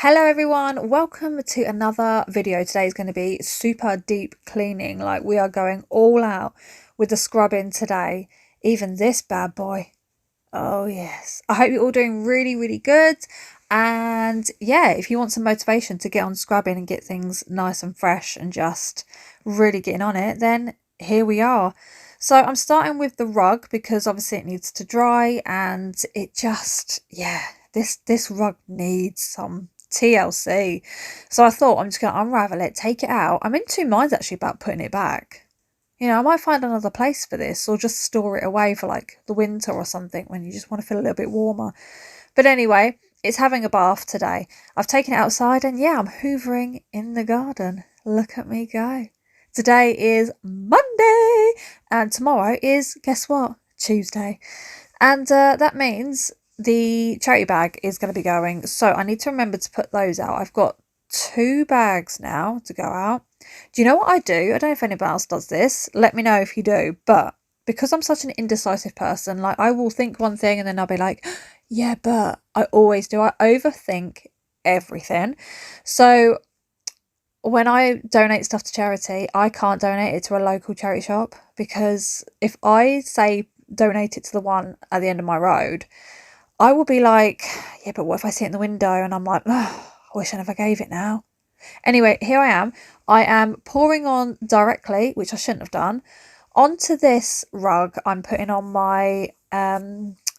Hello everyone, welcome to another video. Today is going to be super deep cleaning. Like, we are going all out with the scrubbing today. Even this bad boy. Oh yes. I hope you're all doing really good. And yeah, if you want some motivation to get on scrubbing and get things nice and fresh and just really getting on it, then here we are. So I'm starting with the rug because obviously it needs to dry, and it just, yeah, this rug needs some TLC. So I thought I'm just going to unravel it, take it out. I'm in two minds actually about putting it back. You know, I might find another place for this or just store it away for like the winter or something when you just want to feel a little bit warmer. But anyway, it's having a bath today. I've taken it outside and yeah, I'm hoovering in the garden. Look at me go. Today is Monday and tomorrow is, guess what? Tuesday. And that means the charity bag is going to be going. So I need to remember to put those out. I've got 2 bags now to go out. Do you know what I do? I don't know if anybody else does this. Let me know if you do. But because I'm such an indecisive person, like, I will think one thing and then I'll be like, yeah, but I always do. I overthink everything. So when I donate stuff to charity, I can't donate it to a local charity shop, because if I say donate it to the one at the end of my road, I will be like, yeah, but what if I see it in the window and I'm like, oh, I wish I never gave it now. Anyway, here I am. I am pouring on directly, which I shouldn't have done, onto this rug. I'm putting on my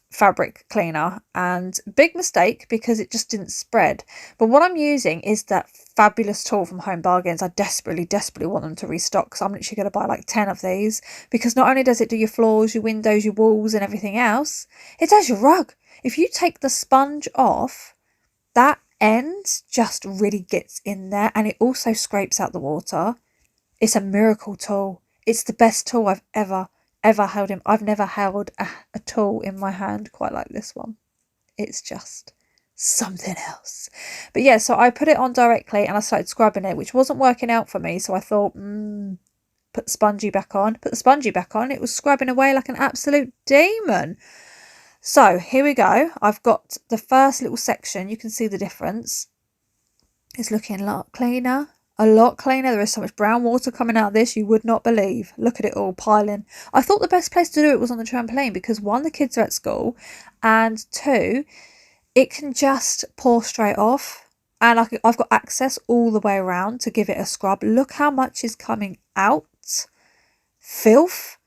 fabric cleaner, and big mistake because it just didn't spread. But what I'm using is that fabulous tool from Home Bargains. I desperately want them to restock, so I'm literally going to buy like 10 of these, because not only does it do your floors, your windows, your walls and everything else, it does your rug. If you take the sponge off, that end just really gets in there, and it also scrapes out the water. It's a miracle tool. It's the best tool I've ever held in. I've never held a tool in my hand quite like this one. It's just something else. But yeah, so I put it on directly and I started scrubbing it, which wasn't working out for me. So I thought, put the spongy back on. Put the spongy back on. It was scrubbing away like an absolute demon. So here we go. I've got the first little section. You can see the difference. It's looking a lot cleaner. A lot cleaner. There is so much brown water coming out of this you would not believe. Look at it all piling. I thought the best place to do it was on the trampoline, because 1, the kids are at school, and 2, it can just pour straight off, and I've got access all the way around to give it a scrub. Look how much is coming out. Filth,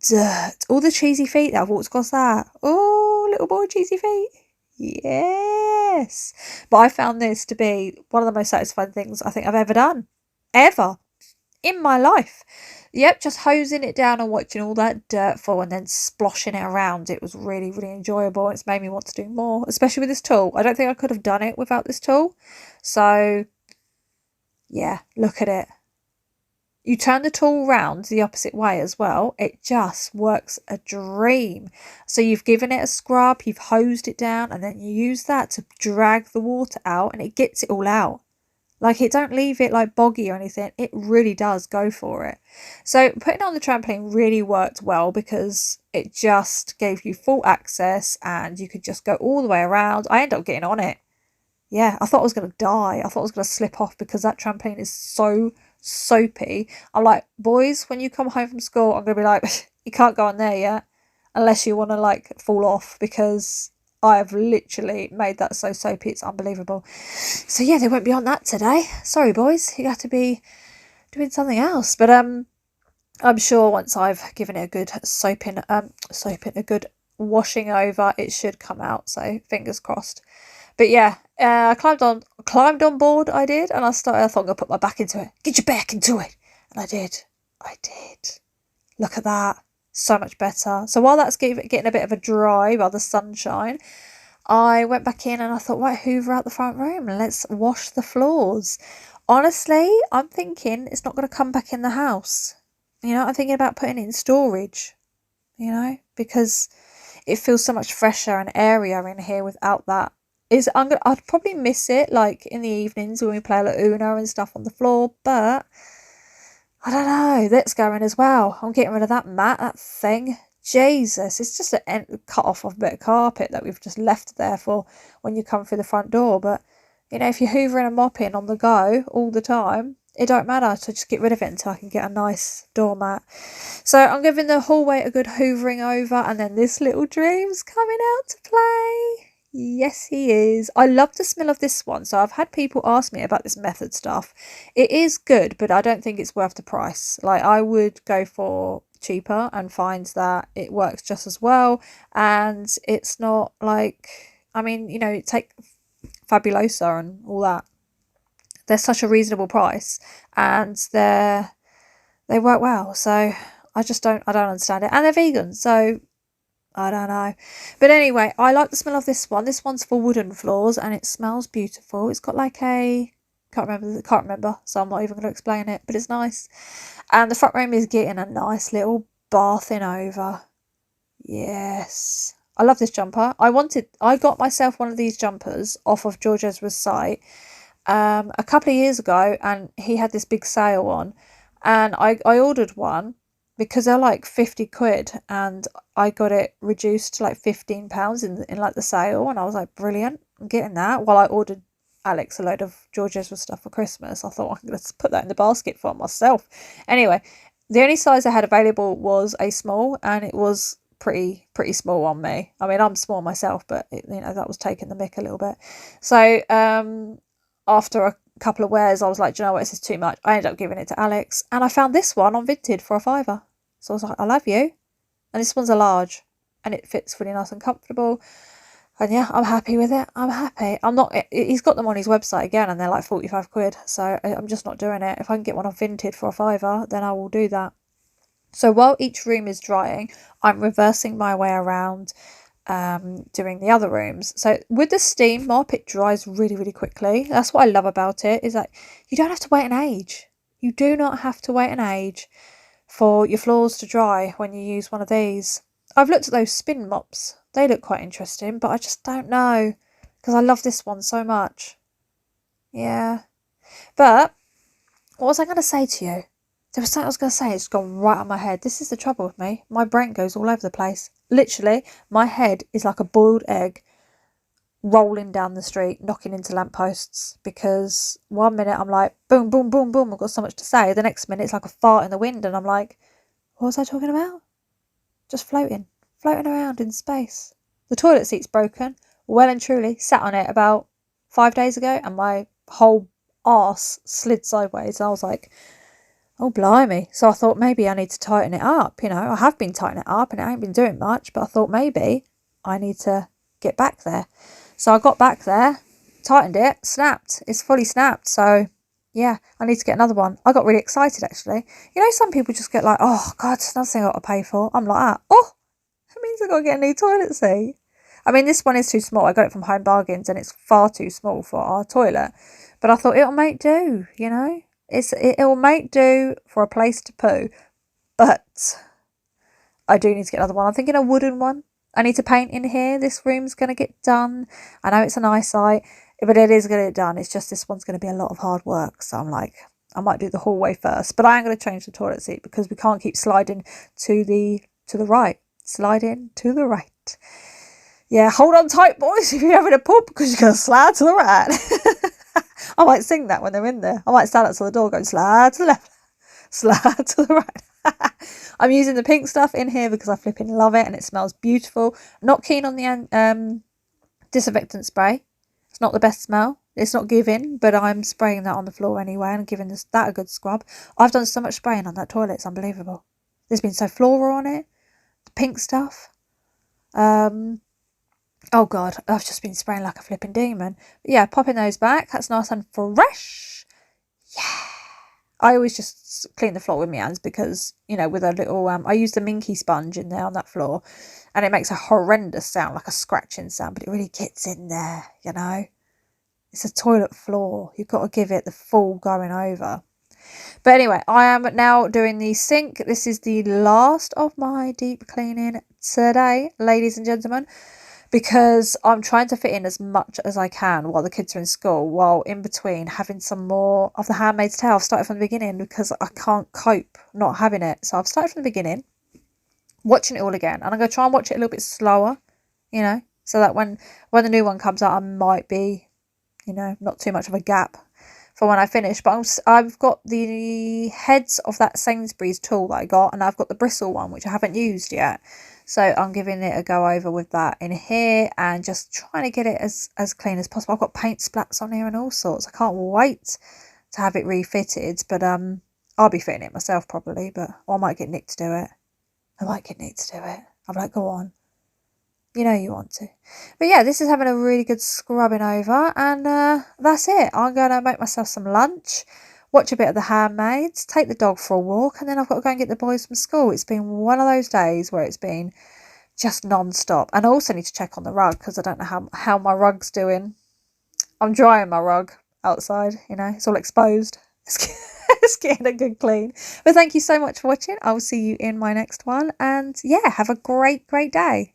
dirt, all the cheesy feet that I've walked across that. Oh, little boy cheesy feet. Yes. But I found this to be one of the most satisfying things I think I've ever done. Ever. In my life. Yep, just hosing it down and watching all that dirt fall and then sploshing it around. It was really enjoyable. It's made me want to do more, especially with this tool. I don't think I could have done it without this tool. So, yeah, look at it. You turn the tool round the opposite way as well. It just works a dream. So you've given it a scrub, you've hosed it down, and then you use that to drag the water out, and it gets it all out. Like, it don't leave it like boggy or anything. It really does go for it. So putting it on the trampoline really worked well, because it just gave you full access and you could just go all the way around. I ended up getting on it. Yeah, I thought I was going to die. I thought I was going to slip off because that trampoline is so soapy. I'm like, boys, when you come home from school, I'm going to be like, you can't go on there yet unless you want to like fall off, because I've literally made that so soapy, it's unbelievable. So yeah, they won't be on that today. Sorry, boys, you have to be doing something else. But I'm sure once I've given it a good a good washing over, it should come out. So fingers crossed. But yeah, I climbed on board. I did, and I thought I'm gonna put my back into it. Get your back into it, and I did. Look at that. So much better. So while that's getting a bit of a dry by the sunshine, I went back in and I thought, right, hoover out the front room and let's wash the floors. Honestly, I'm thinking it's not going to come back in the house. You know, I'm thinking about putting it in storage, you know, because it feels so much fresher and airier in here without that. I'd probably miss it like in the evenings when we play like Uno and stuff on the floor, but I don't know, that's going as well. I'm getting rid of that mat, that thing. Jesus, it's just a cut off of a bit of carpet that we've just left there for when you come through the front door. But You know, if you're hoovering and mopping on the go all the time, it don't matter, so just get rid of it until I can get a nice doormat. So I'm giving the hallway a good hoovering over, and then this little dream's coming out to play. Yes, he is. I love the smell of this one. So I've had people ask me about this method stuff. It is good, but I don't think it's worth the price. Like, I would go for cheaper and find that it works just as well. And it's not like, I mean, you know, take Fabulosa and all that. They're such a reasonable price, and they work well. So I don't understand it. And they're vegan, so I don't know. But anyway, I like the smell of this one. This one's for wooden floors, and it smells beautiful. It's got like a can't remember, so I'm not even going to explain it, but it's nice. And the front room is getting a nice little bathing over. Yes. I love this jumper. I got myself one of these jumpers off of George Ezra's site a couple of years ago, and he had this big sale on, and I ordered one because they're like 50 quid, and I got it reduced to like £15 in like the sale, and I was like, brilliant, I'm getting that. While I ordered Alex a load of George Ezra stuff for Christmas, I thought I'm going to put that in the basket for myself. Anyway, the only size I had available was a small, and it was pretty small on me. I mean, I'm small myself, but that was taking the mick a little bit. So after a couple of wears, I was like, do you know what, this is too much. I ended up giving it to Alex, and I found this one on Vinted for £5. So I was like, I love you. And this one's a large, and it fits really nice and comfortable. And yeah, I'm happy with it. I'm happy. I'm not. He's got them on his website again, and they're like 45 quid. So I'm just not doing it. If I can get one on Vinted for £5, then I will do that. So while each room is drying, I'm reversing my way around, doing the other rooms. So with the steam mop, it dries really quickly. That's what I love about it, is that you don't have to wait an age. You do not have to wait an age for your floors to dry when you use one of these. I've looked at those spin mops. They look quite interesting, but I just don't know, because I love this one so much. Yeah. But what was I going to say to you? There was something I was going to say, it's gone right on my head. This is the trouble with me. My brain goes all over the place. Literally, my head is like a boiled egg rolling down the street, knocking into lampposts, because one minute I'm like, boom, boom, boom, boom, I've got so much to say. The next minute it's like a fart in the wind, and I'm like, what was I talking about? Just floating around in space. The toilet seat's broken, well and truly, sat on it about 5 days ago, and my whole arse slid sideways. And I was like, oh, blimey. So I thought maybe I need to tighten it up. I have been tightening it up, and it ain't been doing much, but I thought maybe I need to get back there. So I got back there, tightened it, snapped. It's fully snapped. So yeah, I need to get another one. I got really excited, actually. Some people just get like, oh God, it's another thing I've got to pay for. I'm like, oh, that means I've got to get a new toilet seat. I mean, this one is too small. I got it from Home Bargains, and it's far too small for our toilet. But I thought it'll make do, It'll make do for a place to poo. But I do need to get another one. I'm thinking a wooden one. I need to paint in here. This room's going to get done. I know it's an eyesight, but it is going to get done. It's just this one's going to be a lot of hard work. So I'm like, I might do the hallway first. But I am going to change the toilet seat, because we can't keep sliding to the right. Sliding to the right. Yeah, hold on tight, boys, if you're having a poop, because you're going to slide to the right. I might sing that when they're in there. I might stand outside the door going, slide to the left, slide to the right. I'm using the pink stuff in here because I flipping love it, and it smells beautiful. Not keen on the disinfectant spray. It's not the best smell. It's not giving, but I'm spraying that on the floor anyway and giving that a good scrub. I've done so much spraying on that toilet, it's unbelievable. There's been so floral on it. The pink stuff. Oh God, I've just been spraying like a flipping demon. But yeah, popping those back. That's nice and fresh. Yeah. I always just clean the floor with my hands because, with a little, I use the minky sponge in there on that floor, and it makes a horrendous sound, like a scratching sound, but it really gets in there, It's a toilet floor. You've got to give it the full going over. But anyway, I am now doing the sink. This is the last of my deep cleaning today, ladies and gentlemen, because I'm trying to fit in as much as I can while the kids are in school, while in between having some more of The Handmaid's Tale. I've started from the beginning because I can't cope not having it. So I've started from the beginning, watching it all again. And I'm going to try and watch it a little bit slower, so that when the new one comes out, I might be you know, not too much of a gap for when I finish. But I've got the heads of that Sainsbury's tool that I got, and I've got the bristle one, which I haven't used yet. So I'm giving it a go over with that in here and just trying to get it as clean as possible. I've got paint splats on here and all sorts. I can't wait to have it refitted, but I'll be fitting it myself probably, or I might get Nick to do it. I might get Nick to do it. I'm like, go on. You know you want to. But yeah, this is having a really good scrubbing over, and that's it. I'm going to make myself some lunch, watch a bit of The Handmaids, take the dog for a walk, and then I've got to go and get the boys from school. It's been one of those days where it's been just non-stop. And I also need to check on the rug because I don't know how my rug's doing. I'm drying my rug outside, you know, it's all exposed. It's getting a good clean. But thank you so much for watching. I will see you in my next one. And yeah, have a great day.